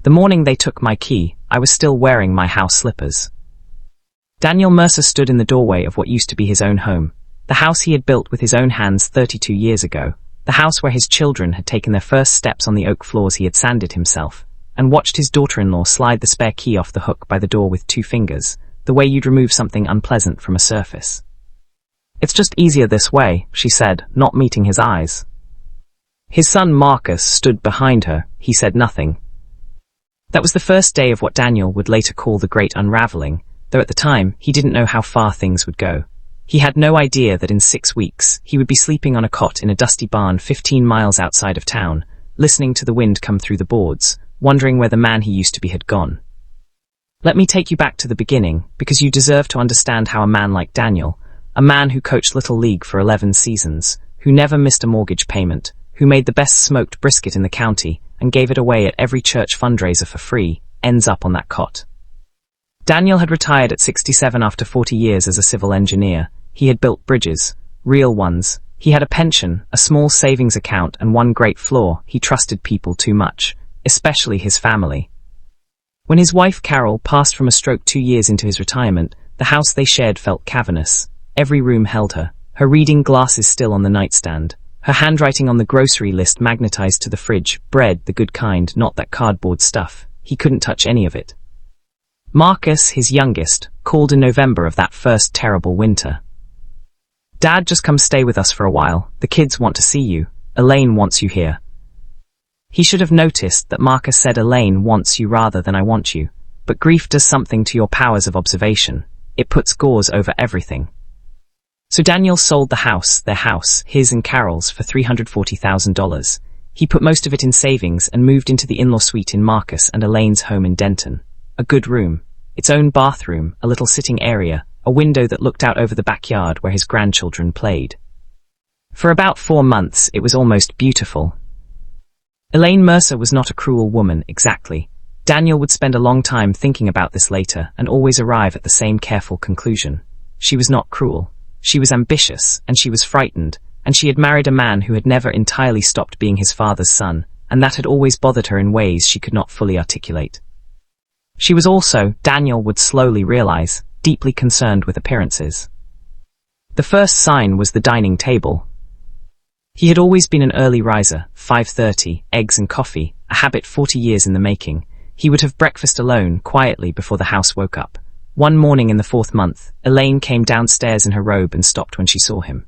The morning they took my key, I was still wearing my house slippers. Daniel Mercer stood in the doorway of what used to be his own home, the house he had built with his own hands 32 years ago, the house where his children had taken their first steps on the oak floors he had sanded himself, and watched his daughter-in-law slide the spare key off the hook by the door with 2 fingers, the way you'd remove something unpleasant from a surface. "It's just easier this way," she said, not meeting his eyes. His son Marcus stood behind her. He said nothing. That was the first day of what Daniel would later call the Great Unraveling, though at the time he didn't know how far things would go. He had no idea that in 6 weeks he would be sleeping on a cot in a dusty barn 15 miles outside of town, listening to the wind come through the boards, wondering where the man he used to be had gone. Let me take you back to the beginning, because you deserve to understand how a man like Daniel, a man who coached Little League for 11 seasons, who never missed a mortgage payment, who made the best smoked brisket in the county and gave it away at every church fundraiser for free, ends up on that cot. Daniel had retired at 67 after 40 years as a civil engineer. He had built bridges, real ones. He had a pension, a small savings account, and one great flaw: he trusted people too much, especially his family. When his wife Carol passed from a stroke 2 years into his retirement, the house they shared felt cavernous. Every room held her, her reading glasses still on the nightstand, her handwriting on the grocery list magnetized to the fridge, bread, the good kind, not that cardboard stuff. He couldn't touch any of it. Marcus, his youngest, called in November of that first terrible winter. "Dad, just come stay with us for a while. The kids want to see you. Elaine wants you here." He should have noticed that Marcus said Elaine wants you rather than I want you. But grief does something to your powers of observation. It puts gauze over everything. So Daniel sold the house, their house, his and Carol's, for $340,000. He put most of it in savings and moved into the in-law suite in Marcus and Elaine's home in Denton. A good room, its own bathroom, a little sitting area, a window that looked out over the backyard where his grandchildren played. For about 4 months, it was almost beautiful. Elaine Mercer was not a cruel woman, exactly. Daniel would spend a long time thinking about this later and always arrive at the same careful conclusion. She was not cruel. She was ambitious, and she was frightened, and she had married a man who had never entirely stopped being his father's son, and that had always bothered her in ways she could not fully articulate. She was also, Daniel would slowly realize, deeply concerned with appearances. The first sign was the dining table. He had always been an early riser, 5:30, eggs and coffee, a habit 40 years in the making. He would have breakfast alone, quietly, before the house woke up. One morning in the 4th month, Elaine came downstairs in her robe and stopped when she saw him.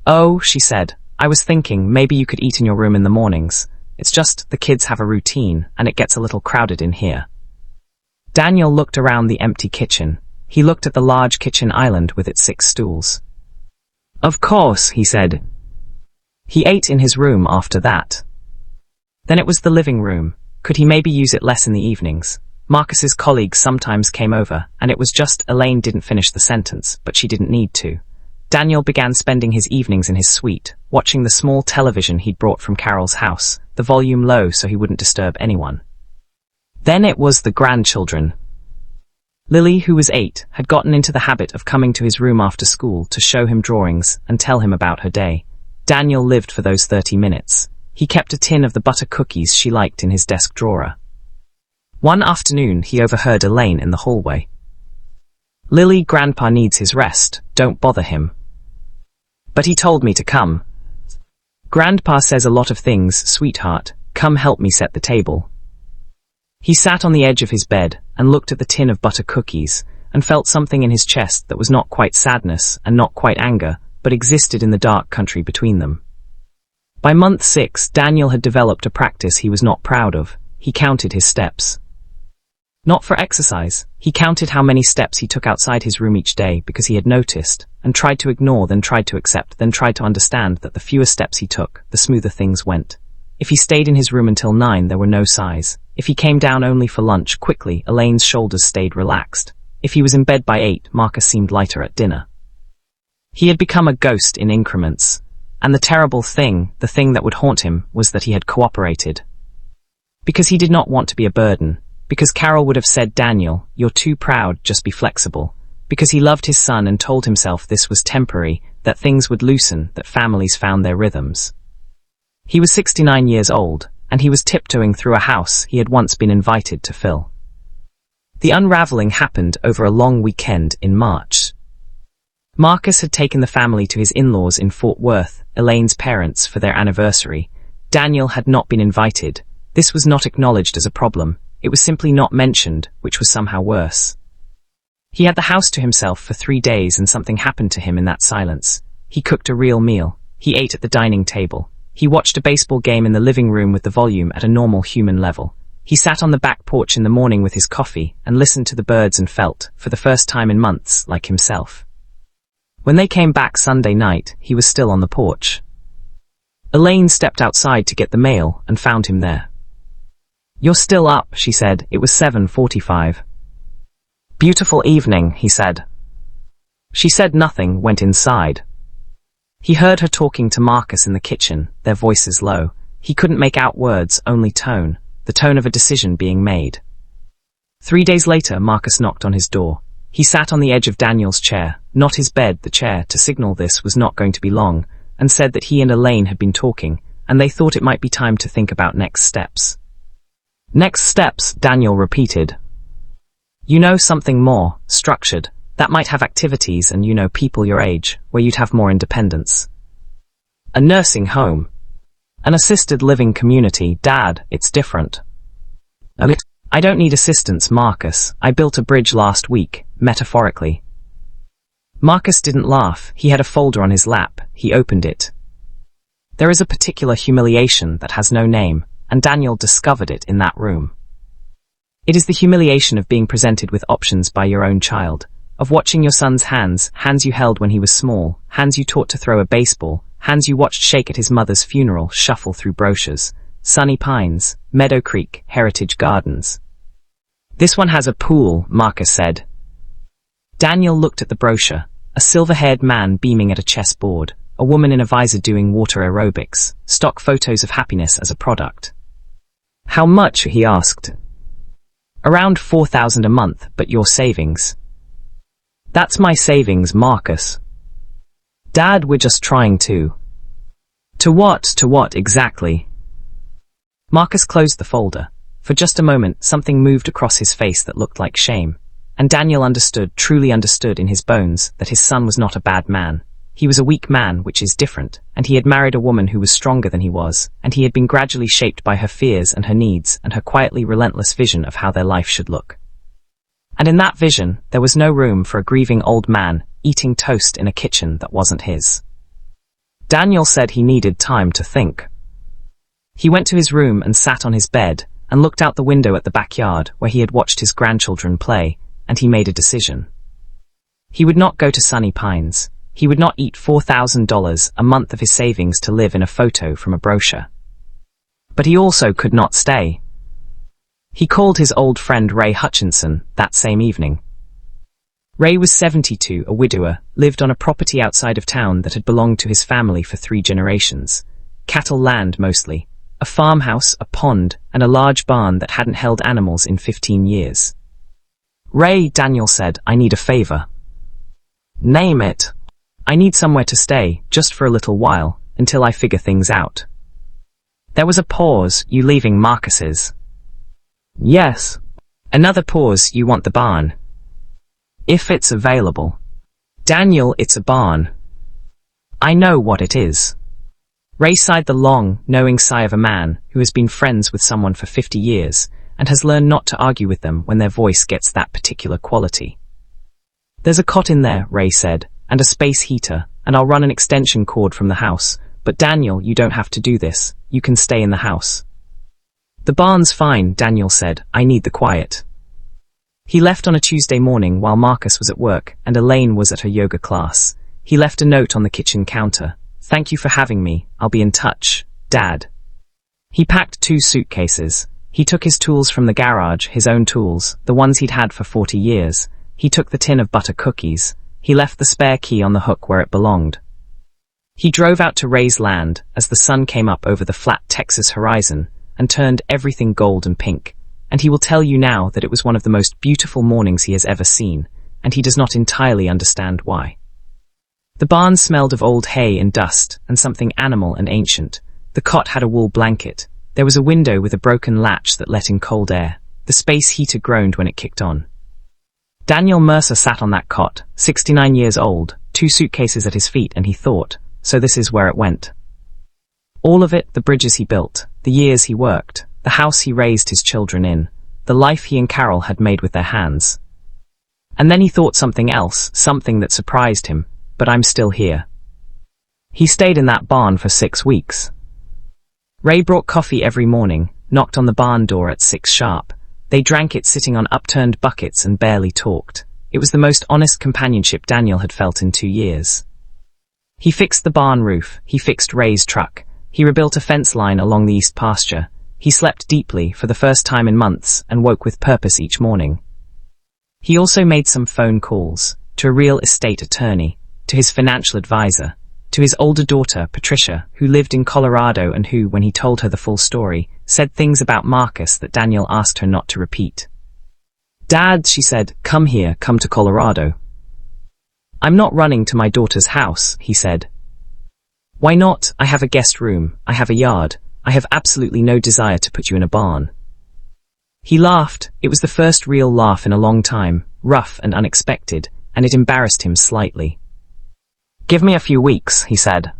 "Oh," she said, "I was thinking maybe you could eat in your room in the mornings. It's just the kids have a routine, and it gets a little crowded in here." Daniel looked around the empty kitchen. He looked at the large kitchen island with its 6 stools. "Of course," he said. He ate in his room after that. Then it was the living room. Could he maybe use it less in the evenings? Marcus's colleagues sometimes came over, and it was just Elaine didn't finish the sentence, but she didn't need to. Daniel began spending his evenings in his suite, watching the small television he'd brought from Carol's house, the volume low so he wouldn't disturb anyone. Then it was the grandchildren. Lily, who was 8, had gotten into the habit of coming to his room after school to show him drawings and tell him about her day. Daniel lived for those 30 minutes. He kept a tin of the butter cookies she liked in his desk drawer. One afternoon, he overheard Elaine in the hallway. "Lily, Grandpa needs his rest. Don't bother him." "But he told me to come." "Grandpa says a lot of things, sweetheart. Come help me set the table." He sat on the edge of his bed and looked at the tin of butter cookies and felt something in his chest that was not quite sadness and not quite anger, but existed in the dark country between them. By month 6, Daniel had developed a practice he was not proud of. He counted his steps. Not for exercise. He counted how many steps he took outside his room each day because he had noticed, and tried to ignore, then tried to accept, then tried to understand that the fewer steps he took, the smoother things went. If he stayed in his room until 9, there were no sighs. If he came down only for lunch, quickly, Elaine's shoulders stayed relaxed. If he was in bed by 8, Marcus seemed lighter at dinner. He had become a ghost in increments. And the terrible thing, the thing that would haunt him, was that he had cooperated. Because he did not want to be a burden. Because Carol would have said, "Daniel, you're too proud, just be flexible." Because he loved his son and told himself this was temporary, that things would loosen, that families found their rhythms. He was 69 years old, and he was tiptoeing through a house he had once been invited to fill. The unraveling happened over a long weekend in March. Marcus had taken the family to his in-laws in Fort Worth, Elaine's parents, for their anniversary. Daniel had not been invited. This was not acknowledged as a problem. It was simply not mentioned, which was somehow worse. He had the house to himself for 3 days, and something happened to him in that silence. He cooked a real meal. He ate at the dining table. He watched a baseball game in the living room with the volume at a normal human level. He sat on the back porch in the morning with his coffee and listened to the birds and felt, for the first time in months, like himself. When they came back Sunday night, he was still on the porch. Elaine stepped outside to get the mail and found him there. "You're still up," she said. It was 7:45. "Beautiful evening," he said. She said nothing, went inside. He heard her talking to Marcus in the kitchen, their voices low. He couldn't make out words, only tone, the tone of a decision being made. 3 days later, Marcus knocked on his door. He sat on the edge of Daniel's chair, not his bed, the chair, to signal this was not going to be long, and said that he and Elaine had been talking, and they thought it might be time to think about next steps. "Next steps," Daniel repeated. "You know, something more structured, that might have activities and, you know, people your age, where you'd have more independence. A nursing home. An assisted living community. Dad, it's different." "I don't need assistance, Marcus. I built a bridge last week, metaphorically." Marcus didn't laugh. He had a folder on his lap. He opened it. There is a particular humiliation that has no name, and Daniel discovered it in that room. It is the humiliation of being presented with options by your own child, of watching your son's hands you held when he was small, hands you taught to throw a baseball, hands you watched shake at his mother's funeral, shuffle through brochures. Sunny Pines, Meadow Creek, Heritage Gardens. "This one has a pool," Marcus said. Daniel looked at the brochure. A silver-haired man beaming at a chessboard, a woman in a visor doing water aerobics, stock photos of happiness as a product. "How much?" he asked. "Around 4,000 a month, but your savings." "That's my savings, Marcus." "Dad, we're just trying to." To what exactly?" Marcus closed the folder. For just a moment, something moved across his face that looked like shame. And Daniel understood, truly understood in his bones, that his son was not a bad man. He was a weak man, which is different, and he had married a woman who was stronger than he was, and he had been gradually shaped by her fears and her needs and her quietly relentless vision of how their life should look. And in that vision, there was no room for a grieving old man eating toast in a kitchen that wasn't his. Daniel said he needed time to think. He went to his room and sat on his bed and looked out the window at the backyard where he had watched his grandchildren play, and he made a decision. He would not go to Sunny Pines. He would not eat $4,000 a month of his savings to live in a photo from a brochure. But he also could not stay. He called his old friend Ray Hutchinson that same evening. Ray was 72, a widower, lived on a property outside of town that had belonged to his family for 3 generations. Cattle land mostly, a farmhouse, a pond, and a large barn that hadn't held animals in 15 years. "Ray," Daniel said, "I need a favor." "Name it." "I need somewhere to stay, just for a little while, until I figure things out." There was a pause. "You leaving Marcus's?" "Yes." Another pause. "You want the barn?" "If it's available." "Daniel, it's a barn." "I know what it is." Ray sighed the long, knowing sigh of a man who has been friends with someone for 50 years and has learned not to argue with them when their voice gets that particular quality. "There's a cot in there," Ray said, "and a space heater, and I'll run an extension cord from the house. But Daniel, you don't have to do this. You can stay in the house." "The barn's fine," Daniel said. "I need the quiet." He left on a Tuesday morning while Marcus was at work and Elaine was at her yoga class. He left a note on the kitchen counter. "Thank you for having me. I'll be in touch, Dad." He packed 2 suitcases. He took his tools from the garage, his own tools, the ones he'd had for 40 years. He took the tin of butter cookies. He left the spare key on the hook where it belonged. He drove out to Ray's land as the sun came up over the flat Texas horizon and turned everything gold and pink. And he will tell you now that it was one of the most beautiful mornings he has ever seen, and he does not entirely understand why. The barn smelled of old hay and dust and something animal and ancient. The cot had a wool blanket. There was a window with a broken latch that let in cold air. The space heater groaned when it kicked on. Daniel Mercer sat on that cot, 69 years old, 2 suitcases at his feet, and he thought, so this is where it went. All of it, the bridges he built, the years he worked, the house he raised his children in, the life he and Carol had made with their hands. And then he thought something else, something that surprised him, but I'm still here. He stayed in that barn for 6 weeks. Ray brought coffee every morning, knocked on the barn door at 6 sharp. They drank it sitting on upturned buckets and barely talked. It was the most honest companionship Daniel had felt in 2 years. He fixed the barn roof, he fixed Ray's truck, he rebuilt a fence line along the east pasture. He slept deeply for the first time in months and woke with purpose each morning. He also made some phone calls, to a real estate attorney, to his financial advisor, to his older daughter, Patricia, who lived in Colorado and who, when he told her the full story, said things about Marcus that Daniel asked her not to repeat. "Dad," she said, "come here, come to Colorado." "I'm not running to my daughter's house," he said. "Why not? I have a guest room, I have a yard, I have absolutely no desire to put you in a barn." He laughed. It was the first real laugh in a long time, rough and unexpected, and it embarrassed him slightly. "Give me a few weeks," he said.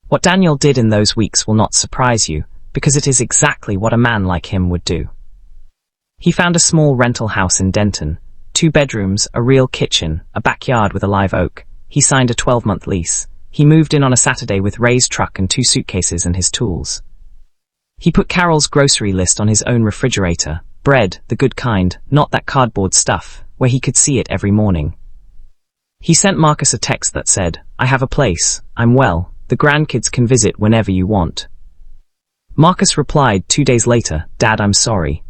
What Daniel did in those weeks will not surprise you, because it is exactly what a man like him would do. He found a small rental house in Denton, 2 bedrooms, a real kitchen, a backyard with a live oak. He signed a 12-month lease. He moved in on a Saturday with Ray's truck and 2 suitcases and his tools. He put Carol's grocery list on his own refrigerator, bread, the good kind, not that cardboard stuff, where he could see it every morning. He sent Marcus a text that said, "I have a place, I'm well, the grandkids can visit whenever you want." Marcus replied 2 days later, "Dad, I'm sorry."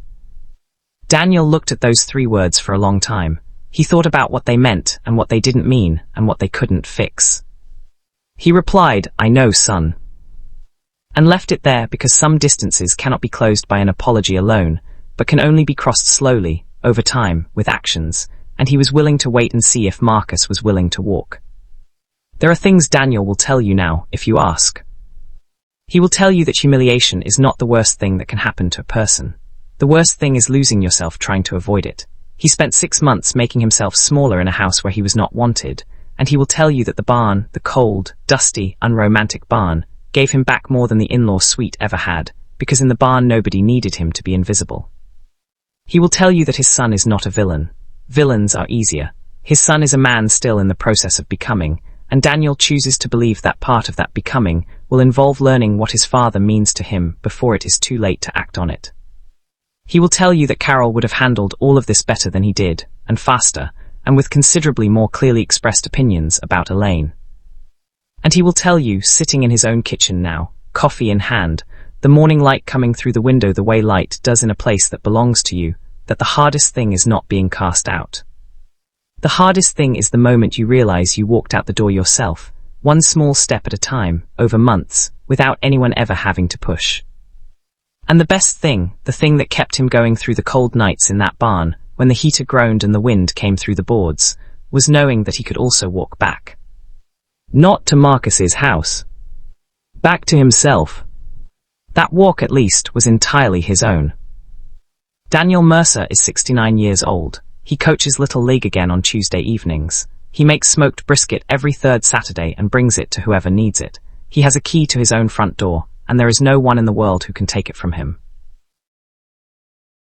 Daniel looked at those 3 words for a long time. He thought about what they meant and what they didn't mean and what they couldn't fix. He replied, "I know, son," and left it there because some distances cannot be closed by an apology alone, but can only be crossed slowly, over time, with actions, and he was willing to wait and see if Marcus was willing to walk. There are things Daniel will tell you now, if you ask. He will tell you that humiliation is not the worst thing that can happen to a person. The worst thing is losing yourself trying to avoid it. He spent 6 months making himself smaller in a house where he was not wanted, and he will tell you that the barn, the cold, dusty, unromantic barn, gave him back more than the in-law suite ever had, because in the barn nobody needed him to be invisible. He will tell you that his son is not a villain. Villains are easier. His son is a man still in the process of becoming, and Daniel chooses to believe that part of that becoming will involve learning what his father means to him before it is too late to act on it. He will tell you that Carol would have handled all of this better than he did, and faster, and with considerably more clearly expressed opinions about Elaine. And he will tell you, sitting in his own kitchen now, coffee in hand, the morning light coming through the window the way light does in a place that belongs to you, that the hardest thing is not being cast out. The hardest thing is the moment you realize you walked out the door yourself, one small step at a time, over months, without anyone ever having to push. And the best thing, the thing that kept him going through the cold nights in that barn, when the heater groaned and the wind came through the boards, was knowing that he could also walk back. Not to Marcus's house. Back to himself. That walk, at least, was entirely his own. Daniel Mercer is 69 years old. He coaches Little League again on Tuesday evenings. He makes smoked brisket every 3rd Saturday and brings it to whoever needs it. He has a key to his own front door, and there is no one in the world who can take it from him.